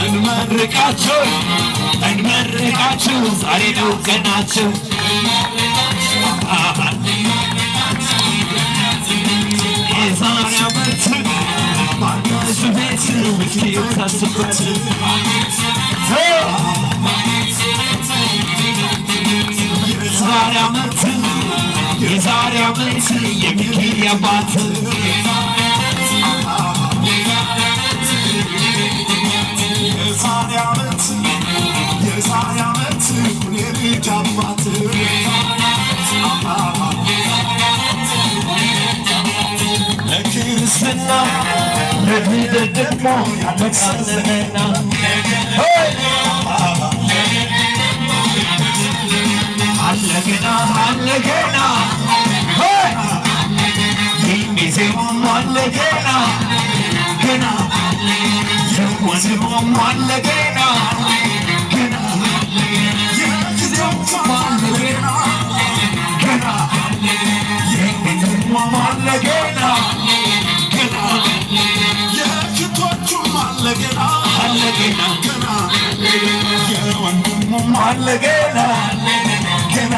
እንመርቃችሁ ዛሬ ነው ቀናችሁ የዛሬ ዓመት በአዲሱ ቤት ምስኪን ታስበት የዛሬ ዓመት የሚኪ አባት የዛሬ ዓመት ሁኔ ልጅ አባት ለክርስትና ለልደት ደግሞ ያበቃልንና አለገና አለገና ጊዜውም አለገና ገና የወንድሙም አለገና ገና የጊዜውም አለገና ገና የጊዜውም አለገና ገና የፊቶቹም አለገና አለገና ገና የወንድሙም አለገና ገና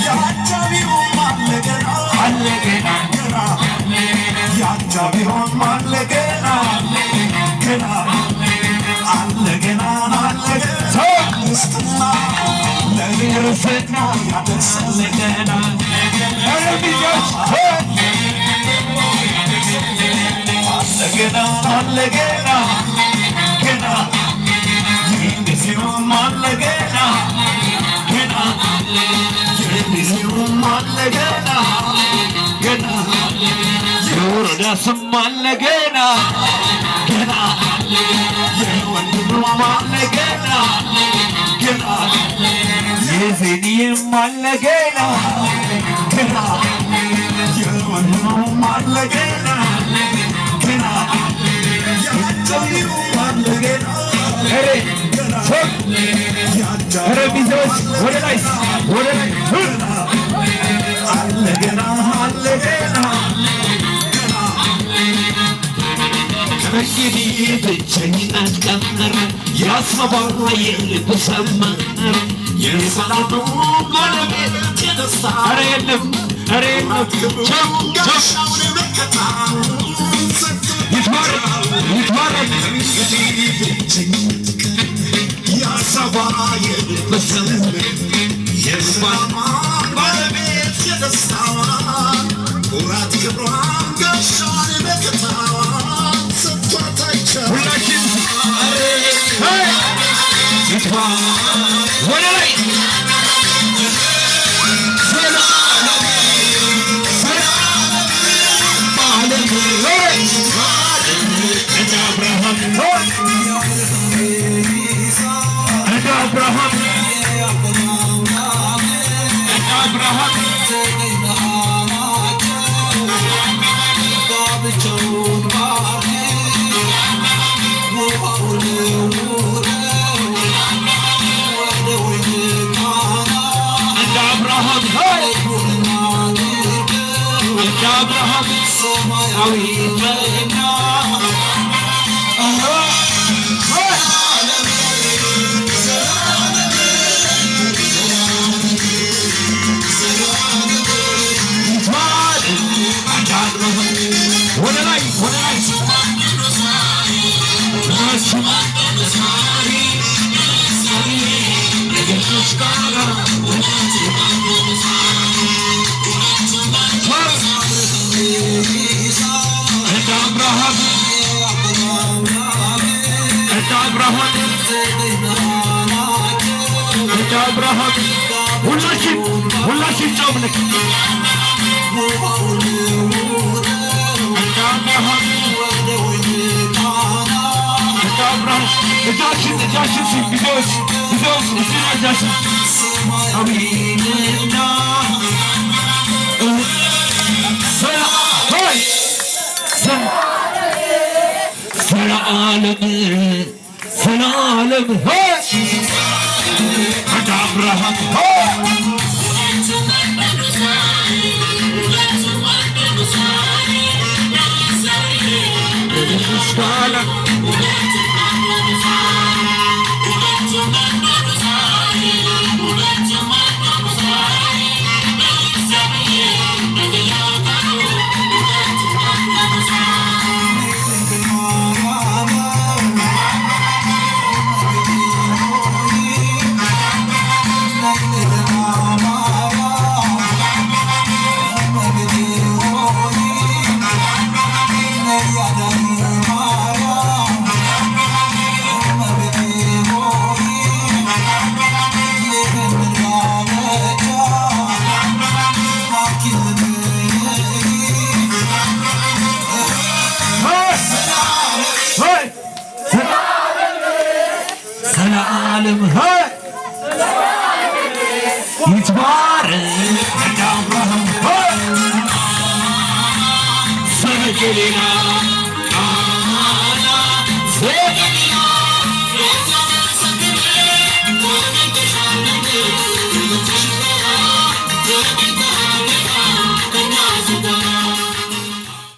የአጃቢውም አለገና አለገና ገና የአጃቢውም አለገና ገና አለገና አለገና ክርስትና ለክርስትና ያደርሳለገና አለገና አለገና ገና የጊዜውም አለገና ገና የጊዜውም አለገና ገና የወረዳስም አለገና ገና የወንድሙም አለገና ገና የዜኒም አለገና ገና የወንድሙም አለገና ገና የአጃቢውም አለገና ረቢዞች ወደ ላይ አለገና አለገና እንግዲህ ብቸኝነት ቀመረ ያሰባራ የልብ ሰመረ የሰላሙ ባለቤት የደስታ ኧረ የለም ይትባረክ ያሰባራ የልብ ሰመረ የሰላሙ ባለቤት የደስታ ኩራት ክብሯን ጋሻዋን መከታ ሁላችን ወደ ላይ እንደ አብርሃም አብርሃም ሁላችን ጨምልክ እጃችን ጊዜዎች እጃችን አሚንና ሰላም አብርሃም ሰላም ይትባረክ ነጋ አብርሃም ዘገሊላ ዘገሊላ